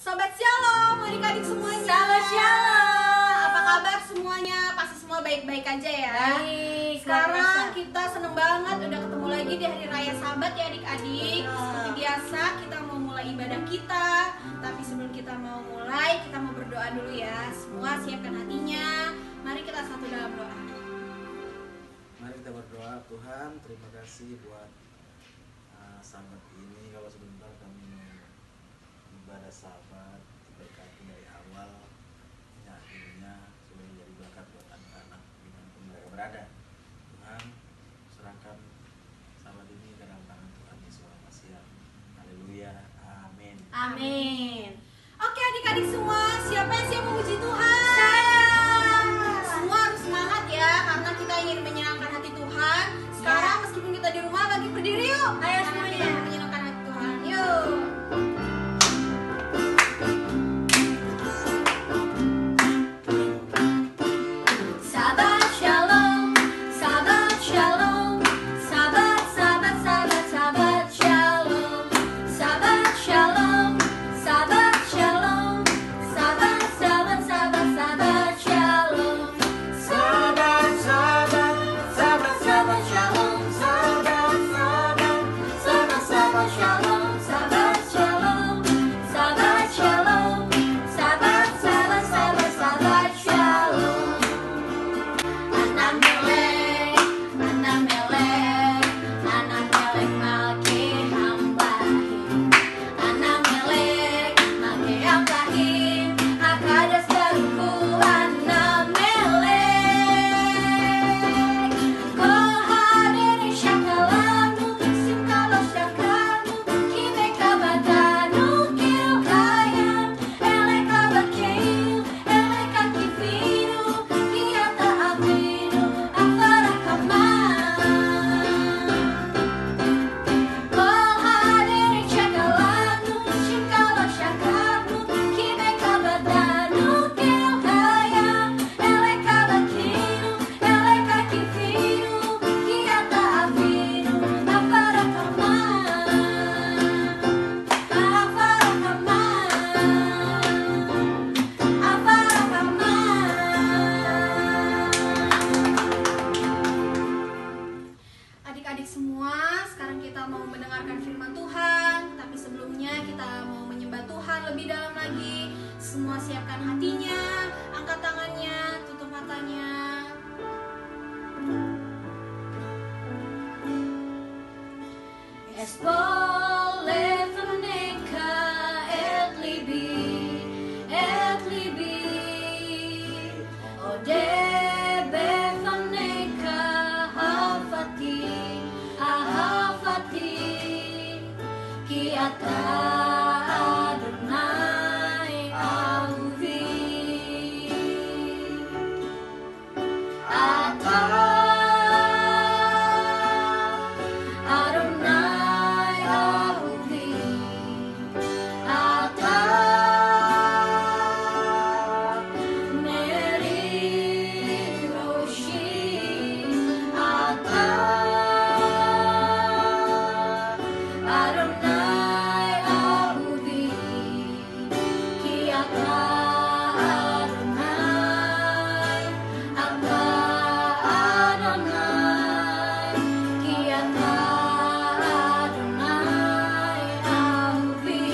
Sobat Shalom, adik-adik semuanya. Salam Shalom. Apa kabar semuanya? Pasti semua baik-baik aja ya. Baik. Sekarang kita seneng banget udah ketemu lagi di Hari Raya Sabat ya adik-adik. Seperti biasa kita mau mulai ibadah kita. Tapi sebelum kita mau mulai, kita mau berdoa dulu ya. Semua siapkan hatinya. Mari kita satu dalam doa. Mari kita berdoa. Tuhan, terima kasih buat sabat ini. Kalau sebentar kami ibadah sabat diberkati dari awal hingga akhirnya supaya menjadi berkat buat anak-anak dimanapun mereka berada. Tuhan, serahkan sabat ini ke dalam tangan Tuhan Yesus Almasih. Haleluya, amin. Amin. Oke adik-adik semua, siapa yang siap memuji Tuhan? Semua harus semangat ya, karena kita ingin menyenangkan hati Tuhan. Sekarang meskipun kita di rumah lagi berdiri yuk. Ayo Karena semuanya. kita mau menyenangkan hati Tuhan. Yuk. Sabat Shalom, Sabat Shalom, Sabat, Sabat, Sabat, Sabat Shalom, Sabat Shalom, Sabat Shalom, Sabat, Sabat, Sabat, Sabat Shalom, Sabat, Sabat, Sabat, Sabat Shalom, Sabat, Sabat, Sabat, Sabat Shalom, Sabat Shalom, Sabat Shalom, Sabat, Sabat, Sabat, Sabat Shalom. Anak melek make hambahin. Anak melek make hambahin. Akadas baruku anak melek. Kau hadiri syakalamu, simkalo syakamu, kibeka badanu kilkayam, eleka bakeyu, eleka kifiru, kiata abinu, afarakaman. Kau hadiri syakalamu, simkalo syakamu, kibeka badanu kilkayam, eleka bakeyu, eleka kifiru, kiata abinu, afarakaman. Adik-adik semua, sekarang kita mau mendengarkan firman Tuhan. Tapi sebelumnya kita mau menyembah Tuhan lebih dalam lagi. Semua siapkan hatinya, angkat tangannya, tutup matanya. Es volle förneka ett libi, och det beförneka hafati, ki ata Adonai ahuvi, ata Adonai ahuvi, ata merit roshi, ata Adonai ahuvi, ki ata Adonai, ata Adonai, ki ata Adonai ahuvi,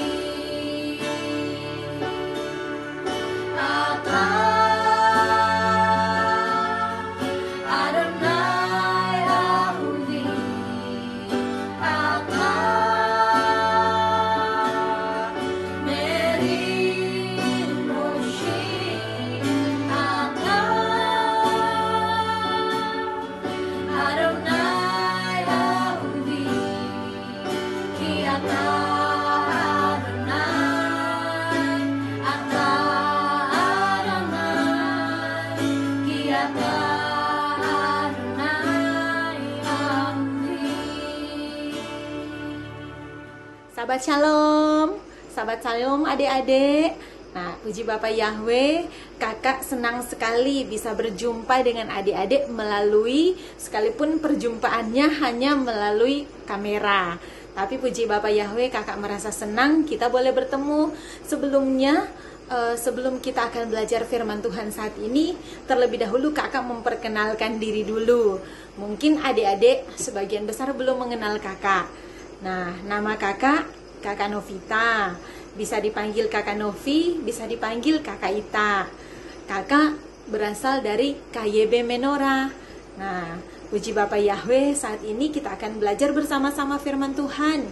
ata Adonai ahuvi, ata merit roshi, ata Adonai ahuvi, ki ata Adonai, ata Adonai, ki ata Adonai ahuvi. Sahabat Shalom, sahabat Shalom adik-adik. Nah, puji Bapak Yahweh, kakak senang sekali bisa berjumpa dengan adik-adik melalui, sekalipun perjumpaannya hanya melalui kamera. Tapi puji Bapak Yahweh, kakak merasa senang kita boleh bertemu. Sebelum kita akan belajar firman Tuhan saat ini, terlebih dahulu kakak memperkenalkan diri dulu. Mungkin adik-adik sebagian besar belum mengenal kakak. Nah, nama kakak Novita. Bisa dipanggil kakak Novi, bisa dipanggil kakak Ita. Kakak berasal dari KYB Menora. Nah, puji Bapak Yahweh, saat ini kita akan belajar bersama-sama firman Tuhan.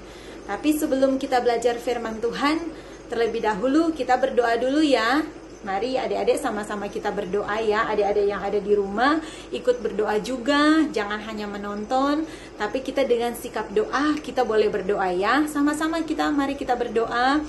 Tapi sebelum kita belajar firman Tuhan, terlebih dahulu kita berdoa dulu ya. Mari adik-adik sama-sama kita berdoa ya. Adik-adik yang ada di rumah ikut berdoa juga. Jangan hanya menonton, tapi kita dengan sikap doa kita boleh berdoa ya. Sama-sama mari kita berdoa.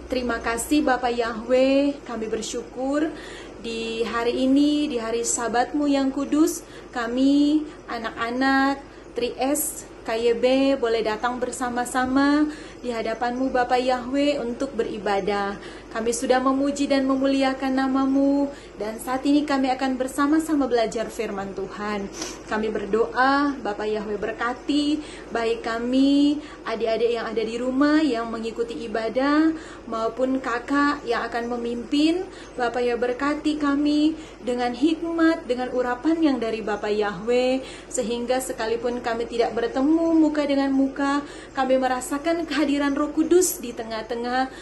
Terima kasih Bapak Yahweh, kami bersyukur di hari ini, di hari Sabat-Mu yang kudus, kami anak-anak 3S KYB boleh datang bersama-sama di hadapan-Mu Bapak Yahweh untuk beribadah. Kami sudah memuji dan memuliakan nama-Mu, dan saat ini kami akan bersama-sama belajar firman Tuhan. Kami berdoa, Bapak Yahweh berkati baik kami, adik-adik yang ada di rumah yang mengikuti ibadah, maupun kakak yang akan memimpin. Bapak Yahweh berkati kami dengan hikmat, dengan urapan yang dari Bapak Yahweh, sehingga sekalipun kami tidak bertemu muka dengan muka, kami merasakan kehadiran Roh Kudus di tengah-tengah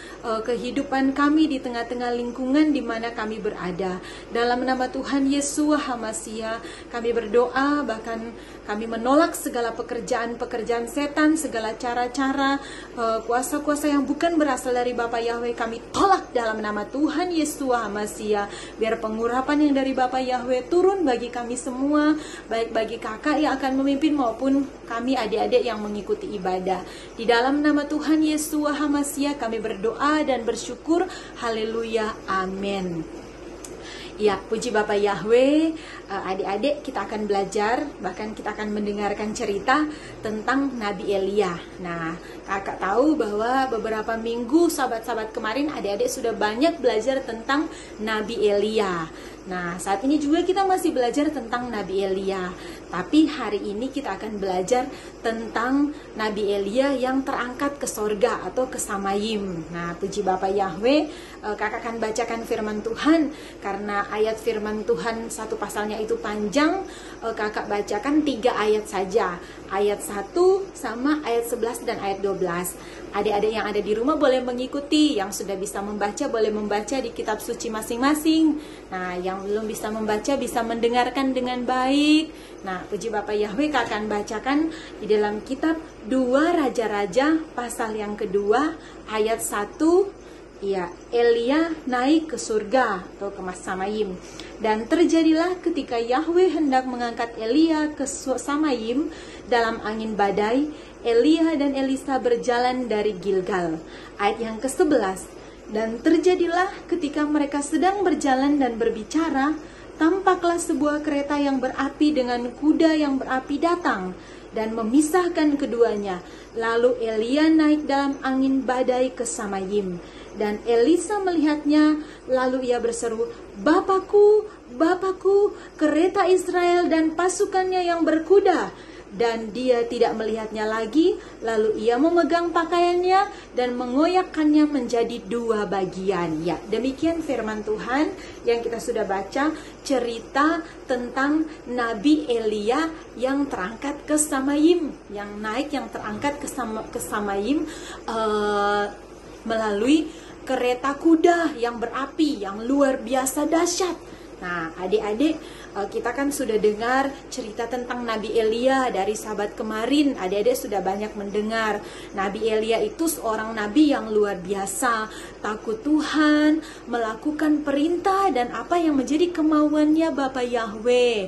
kehidupan kami, di tengah-tengah lingkungan di mana kami berada. Dalam nama Tuhan Yesus HaMasiah, kami berdoa, bahkan kami menolak segala pekerjaan-pekerjaan setan, segala cara-cara kuasa-kuasa yang bukan berasal dari Bapak Yahweh, kami tolak dalam nama Tuhan Yesus HaMasiah. Biar pengurapan yang dari Bapak Yahweh turun bagi kami semua, baik bagi kakak yang akan memimpin maupun kami adik-adik yang mengikuti ibadah. Di dalam nama Tuhan Yesus HaMasiah kami berdoa dan bersyukur. Haleluya, amin. Ya, puji Bapak Yahweh. Adik-adik kita akan belajar, bahkan kita akan mendengarkan cerita tentang Nabi Elia. Nah, kakak tahu bahwa beberapa minggu sahabat-sahabat kemarin adik-adik sudah banyak belajar tentang Nabi Elia. Nah, saat ini juga kita masih belajar tentang Nabi Elia. Tapi hari ini kita akan belajar tentang Nabi Elia yang terangkat ke sorga atau ke Samayim. Nah, puji Bapak Yahweh, kakak akan bacakan firman Tuhan. Karena ayat firman Tuhan satu pasalnya itu panjang, kakak bacakan 3 ayat saja. Ayat 1 sama ayat 11 dan ayat 12. Adik-adik yang ada di rumah boleh mengikuti. Yang sudah bisa membaca boleh membaca di kitab suci masing-masing. Nah, yang belum bisa membaca bisa mendengarkan dengan baik. Nah, puji Bapak Yahweh, kakak akan bacakan di dalam kitab 2 Raja-Raja pasal yang kedua ayat 1. Ya, Elia naik ke surga atau ke Samayim. Dan terjadilah ketika Yahweh hendak mengangkat Elia ke Samayim dalam angin badai, Elia dan Elisa berjalan dari Gilgal. Ayat yang ke-11. Dan terjadilah ketika mereka sedang berjalan dan berbicara, tampaklah sebuah kereta yang berapi dengan kuda yang berapi datang dan memisahkan keduanya. Lalu Elia naik dalam angin badai ke Samayim. Dan Elisa melihatnya, lalu ia berseru, "Bapakku, Bapakku, kereta Israel dan pasukannya yang berkuda." Dan dia tidak melihatnya lagi, lalu ia memegang pakaiannya dan mengoyakkannya menjadi 2 bagian. Ya, demikian firman Tuhan yang kita sudah baca, cerita tentang Nabi Elia yang terangkat ke Samayim, yang terangkat ke Samayim melalui kereta kuda yang berapi, yang luar biasa dahsyat. Nah, adik-adik, kita kan sudah dengar cerita tentang Nabi Elia dari sahabat kemarin. Adik-adik sudah banyak mendengar. Nabi Elia itu seorang nabi yang luar biasa, takut Tuhan, melakukan perintah dan apa yang menjadi kemauannya Bapak Yahweh.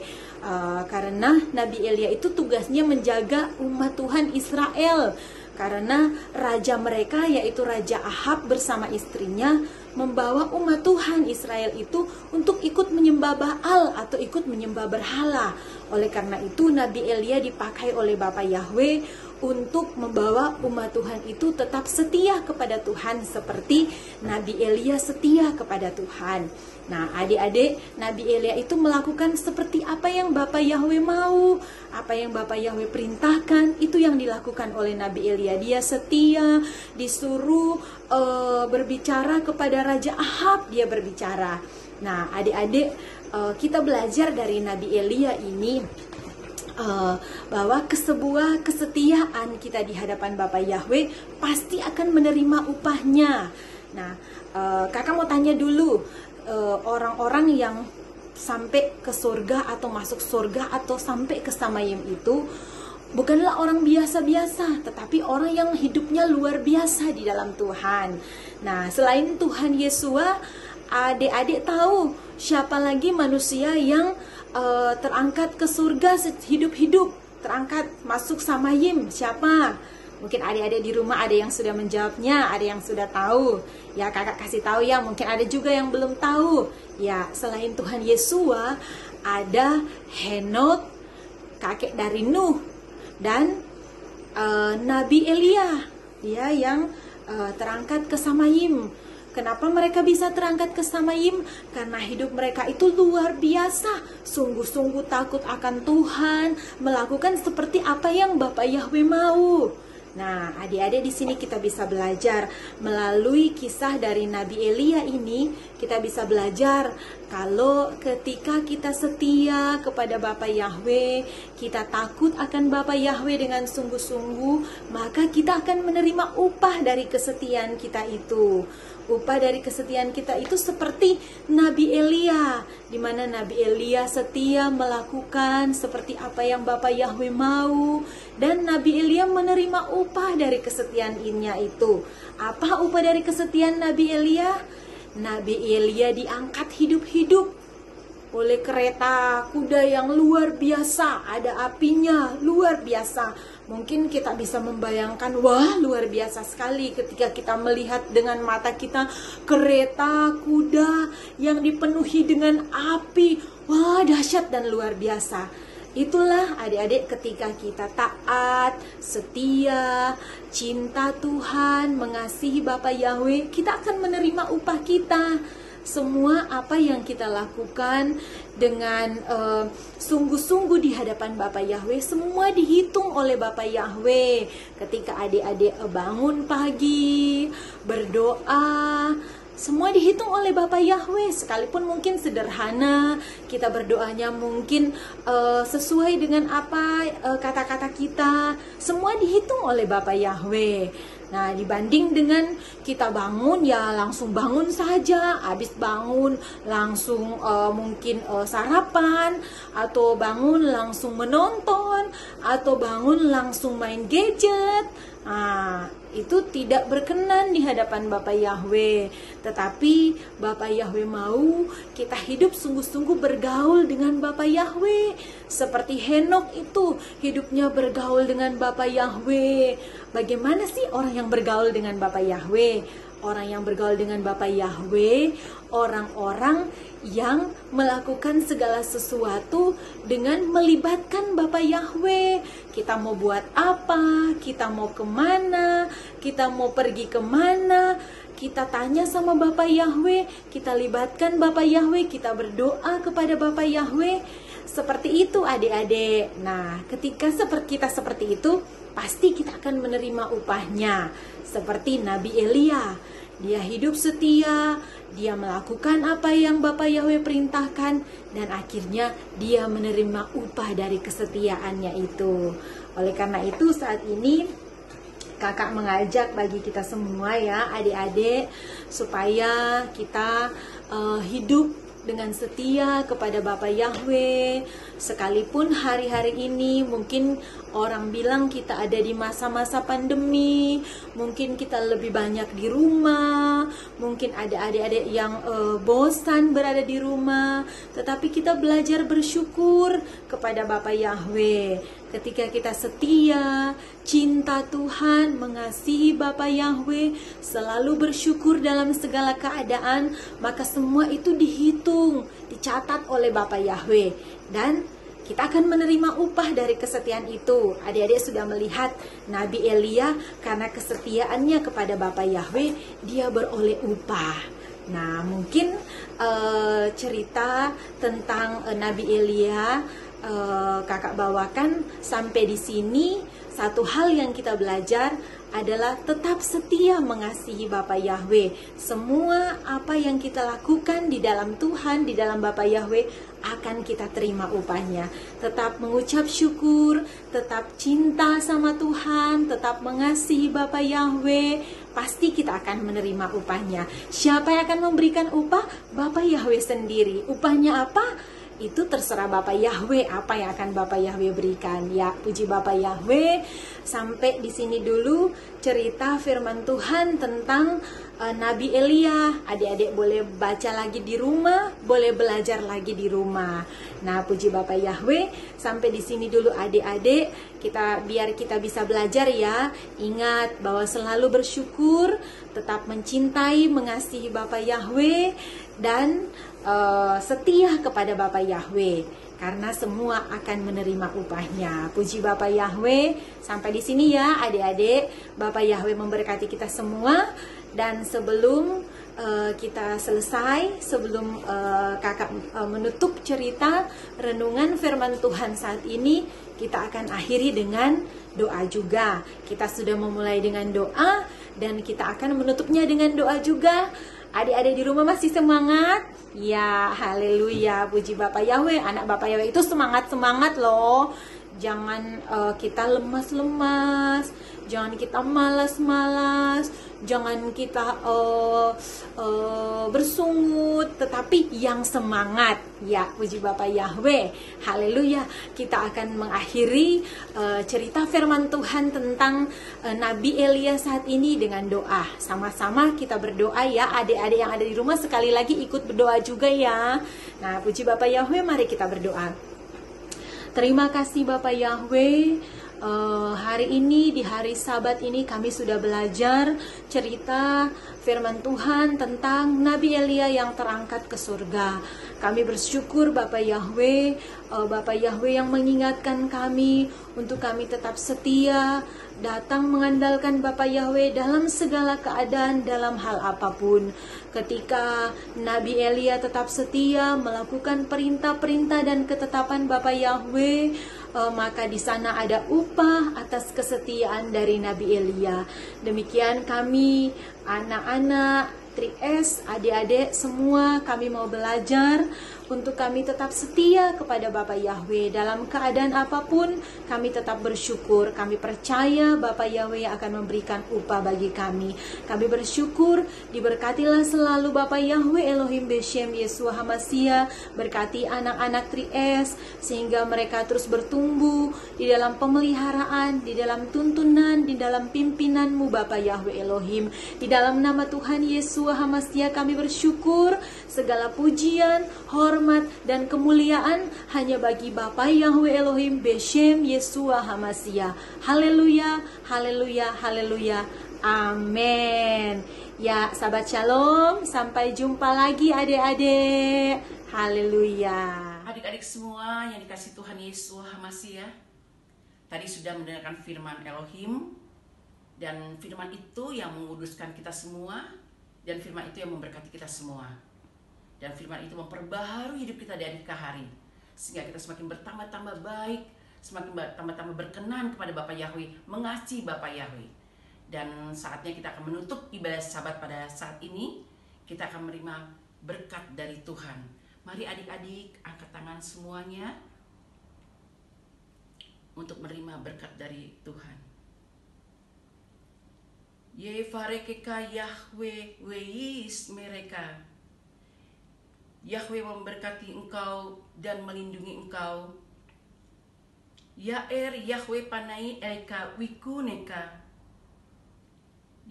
Karena Nabi Elia itu tugasnya menjaga umat Tuhan Israel. Karena raja mereka yaitu Raja Ahab bersama istrinya membawa umat Tuhan Israel itu untuk ikut menyembah Baal atau ikut menyembah berhala. Oleh karena itu Nabi Elia dipakai oleh Bapak Yahweh untuk membawa umat Tuhan itu tetap setia kepada Tuhan seperti Nabi Elia setia kepada Tuhan. Nah, adik-adik, Nabi Elia itu melakukan seperti apa yang Bapa Yahweh mau, apa yang Bapa Yahweh perintahkan, itu yang dilakukan oleh Nabi Elia. Dia setia, disuruh berbicara kepada Raja Ahab, dia berbicara. Nah, adik-adik, kita belajar dari Nabi Elia ini bahwa sebuah kesetiaan kita di hadapan Bapa Yahweh pasti akan menerima upahnya. Nah, kakak mau tanya dulu, orang-orang yang sampai ke surga atau masuk surga atau sampai ke Samayim itu bukanlah orang biasa-biasa, tetapi orang yang hidupnya luar biasa di dalam Tuhan. Nah, selain Tuhan Yesua, adik-adik tahu siapa lagi manusia yang terangkat ke surga hidup-hidup, terangkat masuk Samayim? Siapa? Mungkin adik-adik di rumah ada yang sudah menjawabnya, ada yang sudah tahu. Ya, kakak kasih tahu ya, mungkin ada juga yang belum tahu. Ya, selain Tuhan Yesua, ada Henok, kakek dari Nuh, dan Nabi Elia, dia yang terangkat ke Samayim. Kenapa mereka bisa terangkat ke Samayim? Karena hidup mereka itu luar biasa, sungguh-sungguh takut akan Tuhan, melakukan seperti apa yang Bapa Yahweh mau. Nah, adik-adik di sini kita bisa belajar melalui kisah dari Nabi Elia ini, kita bisa belajar kalau ketika kita setia kepada Bapa Yahweh, kita takut akan Bapa Yahweh dengan sungguh-sungguh, maka kita akan menerima upah dari kesetiaan kita itu. Upah dari kesetiaan kita itu seperti Nabi Elia, di mana Nabi Elia setia melakukan seperti apa yang Bapa Yahweh mau, dan Nabi Elia menerima upah dari kesetiaannya itu. Apa upah dari kesetiaan Nabi Elia? Nabi Elia diangkat hidup-hidup oleh kereta kuda yang luar biasa, ada apinya luar biasa. Mungkin kita bisa membayangkan, wah luar biasa sekali ketika kita melihat dengan mata kita kereta kuda yang dipenuhi dengan api. Wah, dahsyat dan luar biasa. Itulah adik-adik ketika kita taat, setia, cinta Tuhan, mengasihi Bapa Yahweh, kita akan menerima upah kita. Semua apa yang kita lakukan dengan sungguh-sungguh di hadapan Bapa Yahweh, semua dihitung oleh Bapa Yahweh. Ketika adik-adik bangun pagi, berdoa, semua dihitung oleh Bapa Yahweh. Sekalipun mungkin sederhana, kita berdoanya mungkin sesuai dengan apa kata-kata kita, semua dihitung oleh Bapa Yahweh. Nah, dibanding dengan kita bangun ya langsung bangun saja, habis bangun langsung mungkin sarapan, atau bangun langsung menonton, atau bangun langsung main gadget. Nah, itu tidak berkenan di hadapan Bapa Yahweh. Tetapi Bapa Yahweh mau kita hidup sungguh-sungguh bergaul dengan Bapa Yahweh. Seperti Henok itu hidupnya bergaul dengan Bapa Yahweh. Bagaimana sih orang yang bergaul dengan Bapa Yahweh? Orang yang bergaul dengan Bapa Yahweh, orang-orang yang melakukan segala sesuatu dengan melibatkan Bapa Yahweh. Kita mau buat apa, kita mau kemana, kita mau pergi kemana, kita tanya sama Bapa Yahweh, kita libatkan Bapa Yahweh, kita berdoa kepada Bapa Yahweh. Seperti itu adik-adik. Nah, ketika kita seperti itu, pasti kita akan menerima upahnya. Seperti Nabi Elia, dia hidup setia, dia melakukan apa yang Bapa Yahweh perintahkan, dan akhirnya dia menerima upah dari kesetiaannya itu. Oleh karena itu saat ini kakak mengajak bagi kita semua ya adik-adik, supaya kita hidup dengan setia kepada Bapa Yahweh. Sekalipun hari-hari ini mungkin orang bilang kita ada di masa-masa pandemi, mungkin kita lebih banyak di rumah, mungkin ada adik-adik yang bosan berada di rumah, tetapi kita belajar bersyukur kepada Bapa Yahweh. Ketika kita setia, cinta Tuhan, mengasihi Bapa Yahweh, selalu bersyukur dalam segala keadaan, maka semua itu dihitung, dicatat oleh Bapa Yahweh. Dan kita akan menerima upah dari kesetiaan itu. Adik-adik sudah melihat Nabi Elia karena kesetiaannya kepada Bapa Yahweh, dia beroleh upah. Nah, mungkin cerita tentang Nabi Elia kakak bawakan sampai di sini. Satu hal yang kita belajar adalah tetap setia mengasihi Bapa Yahweh. Semua apa yang kita lakukan di dalam Tuhan, di dalam Bapa Yahweh, akan kita terima upahnya. Tetap mengucap syukur, tetap cinta sama Tuhan, tetap mengasihi Bapa Yahweh, pasti kita akan menerima upahnya. Siapa yang akan memberikan upah? Bapa Yahweh sendiri. Upahnya apa? Itu terserah Bapa Yahweh, apa yang akan Bapa Yahweh berikan. Ya, puji Bapa Yahweh. Sampai di sini dulu cerita firman Tuhan tentang Nabi Elia. Adik-adik boleh baca lagi di rumah, boleh belajar lagi di rumah. Nah, puji Bapa Yahweh. Sampai di sini dulu adik-adik, biar kita bisa belajar ya. Ingat bahwa selalu bersyukur, tetap mencintai, mengasihi Bapa Yahweh, dan setia kepada Bapa Yahweh, karena semua akan menerima upahnya. Puji Bapa Yahweh. Sampai di sini ya adik-adik. Bapa Yahweh memberkati kita semua. Dan sebelum kita selesai, sebelum kakak menutup cerita renungan firman Tuhan saat ini, kita akan akhiri dengan doa juga. Kita sudah memulai dengan doa dan kita akan menutupnya dengan doa juga. Adik-adik di rumah masih semangat? Ya, haleluya, puji Bapa Yahweh. Anak Bapa Yahweh itu semangat-semangat loh. Jangan kita lemas-lemas, jangan kita malas-malas, jangan kita bersungut, tetapi yang semangat. Ya, puji Bapa Yahweh. Haleluya. Kita akan mengakhiri cerita firman Tuhan tentang Nabi Elia saat ini dengan doa. Sama-sama kita berdoa ya. Adik-adik yang ada di rumah sekali lagi ikut berdoa juga ya. Nah, puji Bapa Yahweh, mari kita berdoa. Terima kasih Bapa Yahweh. Hari ini, di hari Sabat ini, kami sudah belajar cerita firman Tuhan tentang Nabi Elia yang terangkat ke surga. Kami bersyukur Bapa Yahweh, Bapa Yahweh yang mengingatkan kami untuk kami tetap setia, datang mengandalkan Bapa Yahweh dalam segala keadaan, dalam hal apapun. Ketika Nabi Elia tetap setia melakukan perintah-perintah dan ketetapan Bapa Yahweh, maka di sana ada upah atas kesetiaan dari Nabi Elia. Demikian kami, anak-anak 3S, adik-adik semua, kami mau belajar untuk kami tetap setia kepada Bapa Yahweh. Dalam keadaan apapun, kami tetap bersyukur. Kami percaya Bapa Yahweh akan memberikan upah bagi kami. Kami bersyukur, diberkatilah selalu Bapa Yahweh Elohim Beshem Yeshua Hamashiach. Berkati anak-anak 3S, sehingga mereka terus bertumbuh di dalam pemeliharaan, di dalam tuntunan, di dalam pimpinanmu Bapa Yahweh Elohim. Di dalam nama Tuhan Yeshua Hamashiach kami bersyukur. Segala pujian, hormat, dan kemuliaan hanya bagi Bapa Yahweh Elohim Beshem Yeshua Hamashiach. Haleluya, haleluya, haleluya. Amin. Ya, sahabat shalom, sampai jumpa lagi adik-adik. Haleluya. Adik-adik semua yang dikasih Tuhan Yeshua Hamashiach, tadi sudah mendengarkan firman Elohim, dan firman itu yang menguduskan kita semua, dan firman itu yang memberkati kita semua. Dan firman itu memperbaharui hidup kita dari hari ke hari, sehingga kita semakin bertambah-tambah baik, semakin bertambah-tambah berkenan kepada Bapa Yahweh, mengasihi Bapa Yahweh. Dan saatnya kita akan menutup ibadah Sabat pada saat ini. Kita akan menerima berkat dari Tuhan. Mari adik-adik angkat tangan semuanya untuk menerima berkat dari Tuhan. Yevarekeka Yahweh weis mereka. Yahweh memberkati engkau dan melindungi engkau. Yaer Yahweh panai elka wikuneka.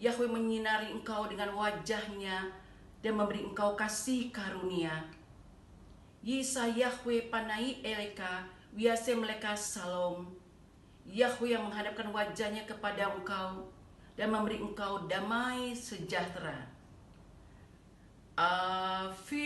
Yahweh menyinari engkau dengan wajahnya dan memberi engkau kasih karunia. Yisa Yahweh panai elka wiase meleka salom. Yahweh yang menghadapkan wajahnya kepada engkau dan memberi engkau damai sejahtera. Afitoda